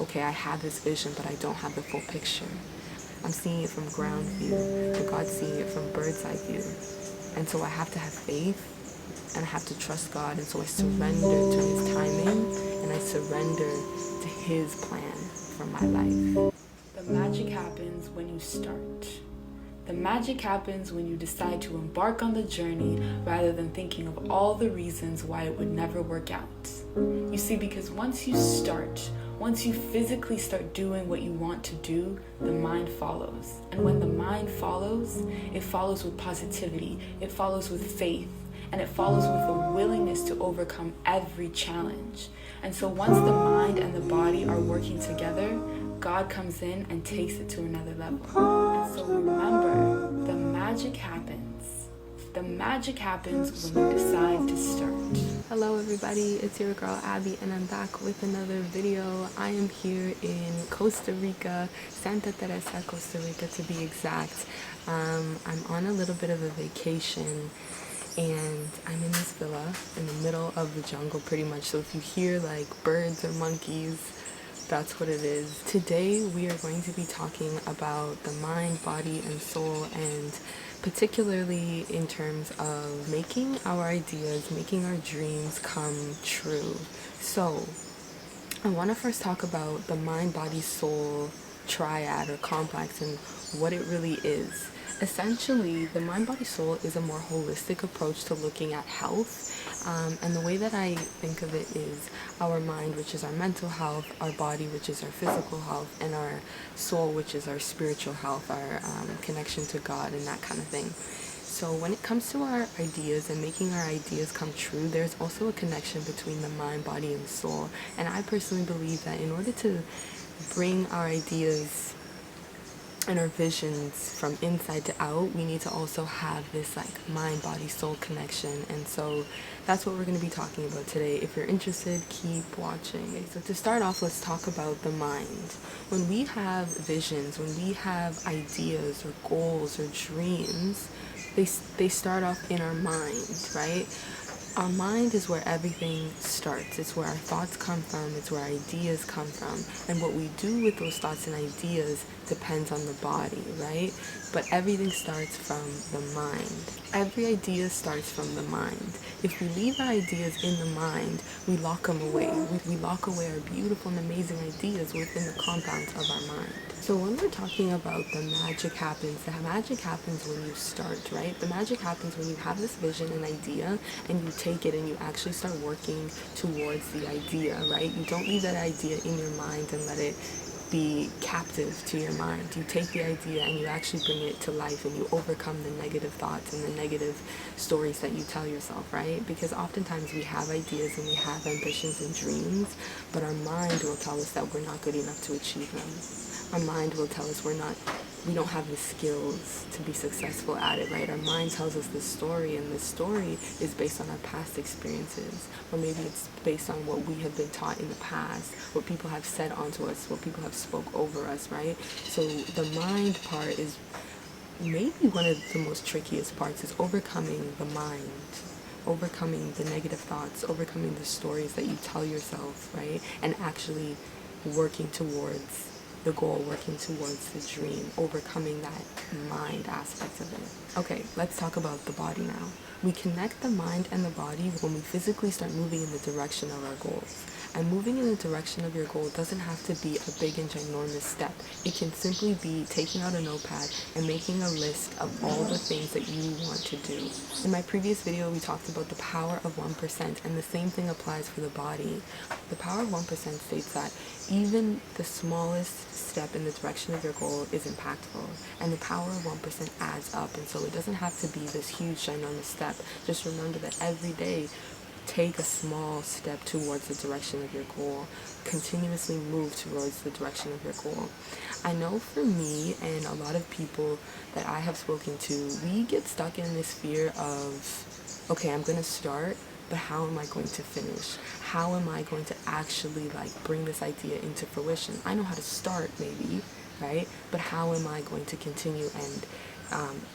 okay, I have this vision, but I don't have the full picture. I'm seeing it from ground view, but God's seeing it from bird's eye view. And so I have to have faith, and I have to trust God, and so I surrender to His timing, and I surrender to His plan for my life. The magic happens when you start. The magic happens when you decide to embark on the journey rather than thinking of all the reasons why it would never work out. You see, because once you start, once you physically start doing what you want to do, the mind follows. And when the mind follows, it follows with positivity, it follows with faith, and it follows with a willingness to overcome every challenge. And so once the mind and the body are working together, God comes in and takes it to another level. And so remember, the magic happens. The magic happens when you decide to start. Hello everybody, it's your girl Abby, and I'm back with another video. I am here in Costa Rica, Santa Teresa, Costa Rica to be exact. I'm on a little bit of a vacation, and I'm in this villa in the middle of the jungle pretty much. So if you hear like birds or monkeys, that's what it is. Today we are going to be talking about the mind, body, and soul, and particularly in terms of making our ideas, making our dreams come true. So I want to first talk about the mind, body, soul triad or complex and what it really is. Essentially, the mind, body, soul is a more holistic approach to looking at health. And the way that I think of it is our mind, which is our mental health, our body, which is our physical health, and our soul, which is our spiritual health, our connection to God and that kind of thing. So when it comes to our ideas and making our ideas come true, there's also a connection between the mind, body, and soul. And I personally believe that in order to bring our ideas and our visions from inside to out, we need to also have this like mind, body, soul connection. And so that's what we're going to be talking about today. If you're interested, keep watching. Okay, so to start off, let's talk about the mind. When we have visions, when we have ideas or goals or dreams, they start off in our mind, right? Our mind is where everything starts. It's where our thoughts come from. It's where our ideas come from. And what we do with those thoughts and ideas depends on the body, right? But everything starts from the mind. Every idea starts from the mind. If we leave our ideas in the mind, we lock them away. We lock away our beautiful and amazing ideas within the compounds of our mind. So when we're talking about the magic happens when you start, right? The magic happens when you have this vision and idea and you take it and you actually start working towards the idea, right? You don't leave that idea in your mind and let it be captive to your mind. You take the idea and you actually bring it to life, and you overcome the negative thoughts and the negative stories that you tell yourself, right? Because oftentimes we have ideas and we have ambitions and dreams, but our mind will tell us that we're not good enough to achieve them. Our mind will tell us we don't have the skills to be successful at it, right? Our mind tells us this story, and this story is based on our past experiences, or maybe it's based on what we have been taught in the past, what people have said onto us, what people have spoke over us, right? So the mind part is maybe one of the most trickiest parts, is overcoming the mind, overcoming the negative thoughts, overcoming the stories that you tell yourself, right? And actually working towards the goal, working towards the dream, overcoming that mind aspect of it. Okay, let's talk about the body now. We connect the mind and the body when we physically start moving in the direction of our goals. And moving in the direction of your goal doesn't have to be a big and ginormous step. It can simply be taking out a notepad and making a list of all the things that you want to do. In my previous video, we talked about the power of 1%, and the same thing applies for the body. The power of 1% states that even the smallest step in the direction of your goal is impactful, and the power of 1% adds up. And so it doesn't have to be this huge ginormous step. Just remember that every day, take a small step towards the direction of your goal. Continuously move towards the direction of your goal. I know for me and a lot of people that I have spoken to, we get stuck in this fear of, okay, I'm going to start, but how am I going to finish? How am I going to actually bring this idea into fruition? I know how to start maybe, right? But how am I going to continue and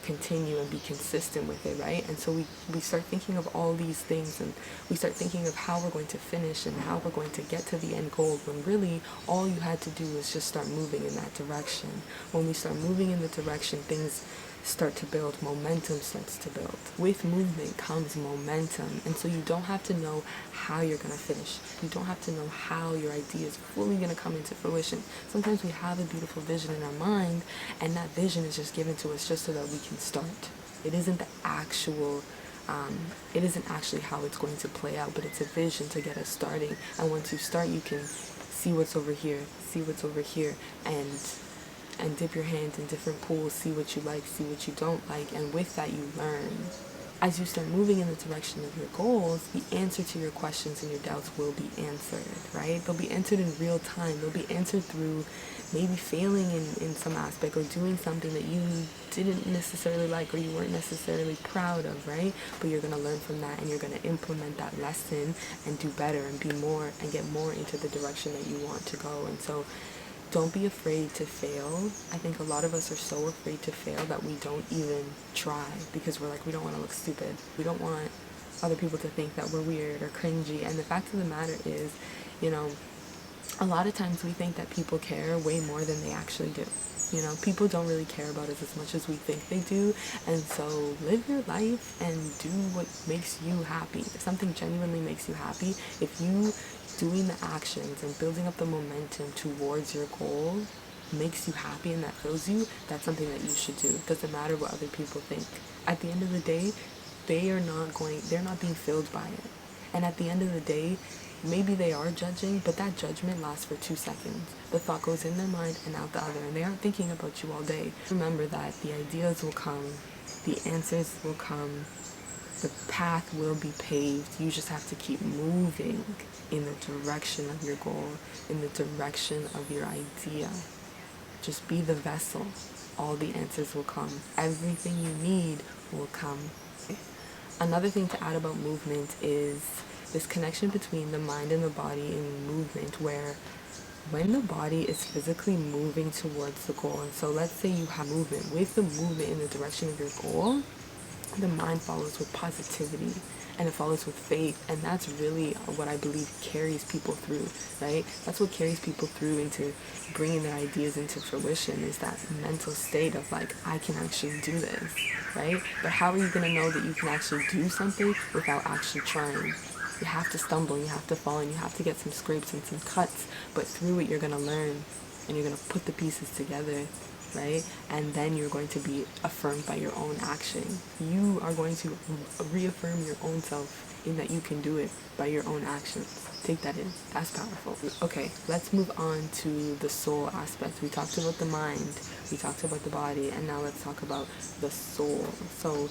continue and be consistent with it, right? And so we start thinking of all these things, and we start thinking of how we're going to finish and how we're going to get to the end goal, when really all you had to do is just start moving in that direction. When we start moving in the direction, things start to build, momentum starts to build. With movement comes momentum, and so you don't have to know how you're going to finish. You don't have to know how your idea is fully going to come into fruition. Sometimes we have a beautiful vision in our mind, and that vision is just given to us just so that we can start. It isn't the actual it isn't actually how it's going to play out, but it's a vision to get us starting. And once you start, you can see what's over here, and dip your hands in different pools, see what you like, see what you don't like, and with that you learn. As you start moving in the direction of your goals, the answer to your questions and your doubts will be answered, right? They'll be answered in real time. They'll be answered through maybe failing in some aspect, or doing something that you didn't necessarily like, or you weren't necessarily proud of, right? But you're going to learn from that, and you're going to implement that lesson and do better and be more and get more into the direction that you want to go. And so don't be afraid to fail. I think a lot of us are so afraid to fail that we don't even try, because we're like, we don't want to look stupid. We don't want other people to think that we're weird or cringy. And the fact of the matter is, a lot of times we think that people care way more than they actually do. People don't really care about us as much as we think they do. And so live your life and do what makes you happy. If something genuinely makes you happy, if you doing the actions and building up the momentum towards your goal makes you happy and that fills you, that's something that you should do. It doesn't matter what other people think. At the end of the day, they're not being filled by it. And at the end of the day, maybe they are judging, but that judgment lasts for 2 seconds. The thought goes in their mind and out the other, and they aren't thinking about you all day. Remember that the ideas will come, the answers will come, the path will be paved. You just have to keep moving in the direction of your goal, in the direction of your idea. Just be the vessel. All the answers will come. Everything you need will come. Another thing to add about movement is this connection between the mind and the body in movement, where when the body is physically moving towards the goal, and so let's say you have movement, with the movement in the direction of your goal, the mind follows with positivity, and it follows with faith. And that's really what I believe carries people through, right? That's what carries people through into bringing their ideas into fruition, is that mental state of like, I can actually do this, right? But how are you going to know that you can actually do something without actually trying? You have to stumble, you have to fall, and you have to get some scrapes and some cuts, but through it you're going to learn, and you're going to put the pieces together, right? And then you're going to be affirmed by your own action. You are going to reaffirm your own self in that you can do it by your own actions. Take that in. That's powerful. Okay, let's move on to the soul aspect. We talked about the mind, we talked about the body, and now let's talk about the soul. So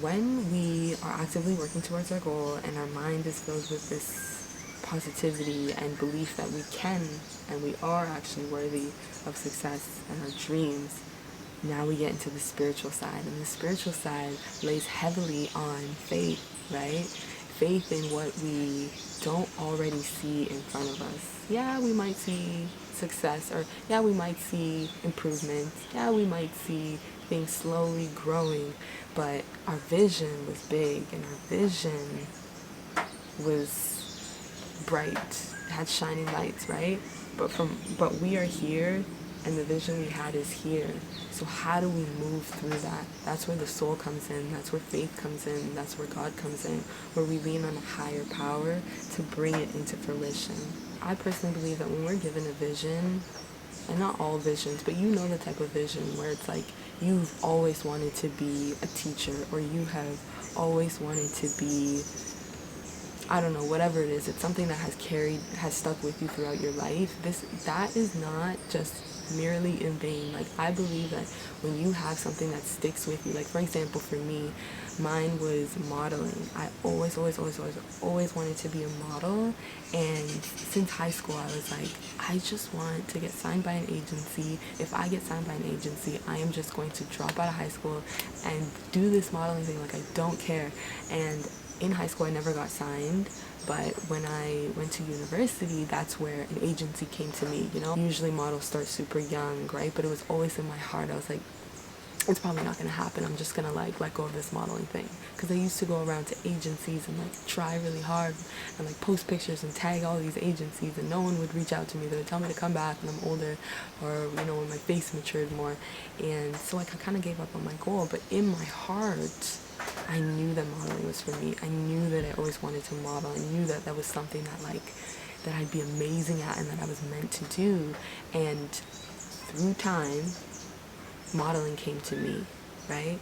when we are actively working towards our goal and our mind is filled with this positivity and belief that we can and we are actually worthy of success and our dreams, now we get into the spiritual side. And the spiritual side lays heavily on faith, right? Faith in what we don't already see in front of us. Yeah, we might see success, or yeah, we might see improvements. Yeah, we might see things slowly growing, but our vision was big, and our vision was bright, had shining lights, right? But we are here, and the vision we had is here. So how do we move through that? That's where the soul comes in. That's where faith comes in. That's where God comes in, where we lean on a higher power to bring it into fruition. I personally believe that when we're given a vision, and not all visions, but you know the type of vision where it's like you've always wanted to be a teacher, or you have always wanted to be, I don't know, whatever it is, it's something that has stuck with you throughout your life. That is not just merely in vain. Like, I believe that when you have something that sticks with you, like for example, for me, mine was modeling. I always wanted to be a model, and since high school I was like, I just want to get signed by an agency. If I get signed by an agency, I am just going to drop out of high school and do this modeling thing. Like, I don't care. And in high school I never got signed, but when I went to university, that's where an agency came to me. Usually models start super young, right? But it was always in my heart. I was like, it's probably not going to happen. I'm just going to like let go of this modeling thing, because I used to go around to agencies and like try really hard and like post pictures and tag all these agencies, and no one would reach out to me. They would tell me to come back when I'm older, or you know, when my face matured more. And so like I kind of gave up on my goal, but in my heart I knew that modeling was for me. I knew that I always wanted to model. I knew that that was something that like that I'd be amazing at and that I was meant to do. And through time, modeling came to me, right?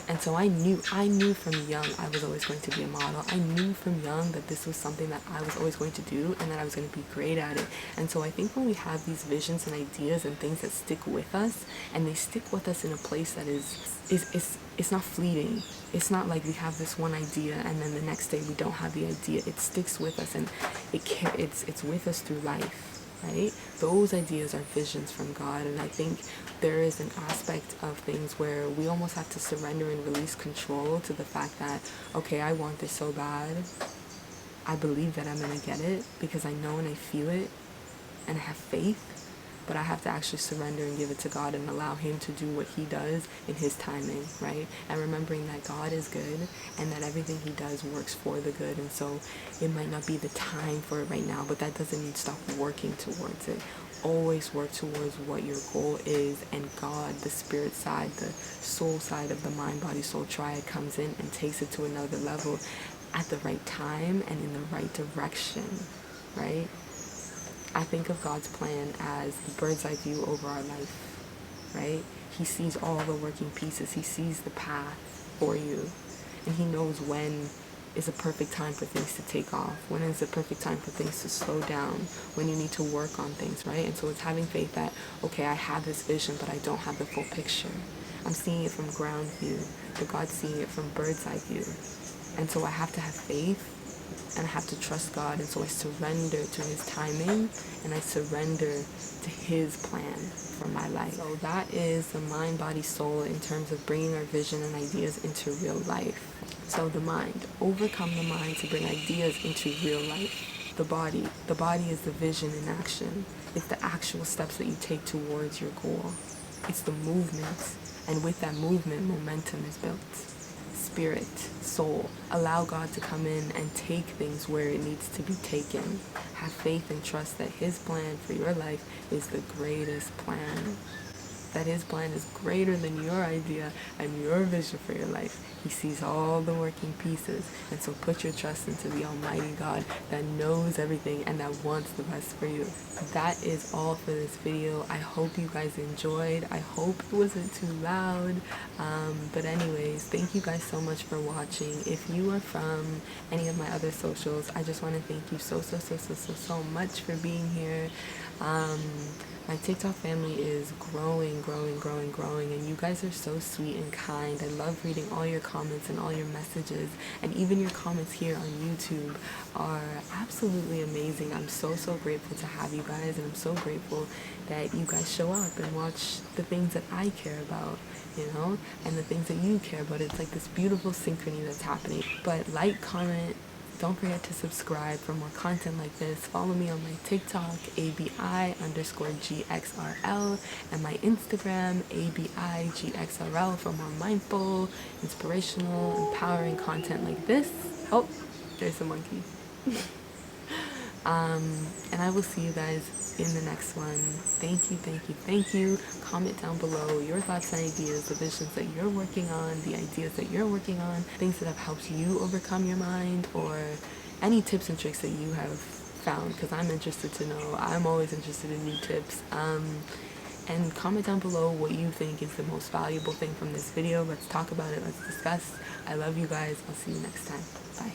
And so I knew from young I was always going to be a model. I knew from young that this was something that I was always going to do and that I was going to be great at it. And so I think when we have these visions and ideas and things that stick with us, and they stick with us in a place that is it's not fleeting. It's not like we have this one idea and then the next day we don't have the idea. It sticks with us, and it's with us through life. Right? Those ideas are visions from God, and I think there is an aspect of things where we almost have to surrender and release control to the fact that, okay, I want this so bad. I believe that I'm going to get it because I know and I feel it and I have faith, but I have to actually surrender and give it to God and allow Him to do what He does in His timing, right? And remembering that God is good and that everything He does works for the good. And so it might not be the time for it right now, but that doesn't mean stop working towards it. Always work towards what your goal is, and God, the spirit side, the soul side of the mind, body, soul triad comes in and takes it to another level at the right time and in the right direction, right? I think of God's plan as the bird's eye view over our life, right? He sees all the working pieces. He sees the path for you. And He knows when is a perfect time for things to take off, when is the perfect time for things to slow down, when you need to work on things, right? And so it's having faith that, okay, I have this vision, but I don't have the full picture. I'm seeing it from ground view, but God's seeing it from bird's eye view. And so I have to have faith, and I have to trust God, and so I surrender to His timing, and I surrender to His plan for my life. So that is the mind, body, soul in terms of bringing our vision and ideas into real life. So the mind, overcome the mind to bring ideas into real life. The body is the vision in action. It's the actual steps that you take towards your goal. It's the movement, and with that movement, momentum is built. Spirit, soul, allow God to come in and take things where it needs to be taken. Have faith and trust that His plan for your life is the greatest plan. That His plan is greater than your idea and your vision for your life. He sees all the working pieces. And so put your trust into the Almighty God that knows everything and that wants the best for you. That is all for this video. I hope you guys enjoyed. I hope it wasn't too loud. But anyways, thank you guys so much for watching. If you are from any of my other socials, I just want to thank you so much for being here. My TikTok family is growing, and you guys are so sweet and kind. I love reading all your comments and all your messages, and even your comments here on YouTube are absolutely amazing. I'm so grateful to have you guys, and I'm so grateful that you guys show up and watch the things that I care about, you know, and the things that you care about. It's like this beautiful synchrony that's happening. But like, comment, don't forget to subscribe for more content like this. Follow me on my TikTok, ABI_GXRL, and my Instagram, ABIGXRL, for more mindful, inspirational, empowering content like this. Oh, there's a monkey. And I will see you guys in the next one. Thank you. Comment down below your thoughts and ideas, the visions that you're working on, the ideas that you're working on, things that have helped you overcome your mind, or any tips and tricks that you have found, because I'm interested to know. I'm always interested in new tips. And comment down below what you think is the most valuable thing from this video. Let's talk about it. Let's discuss. I love you guys. I'll see you next time. Bye.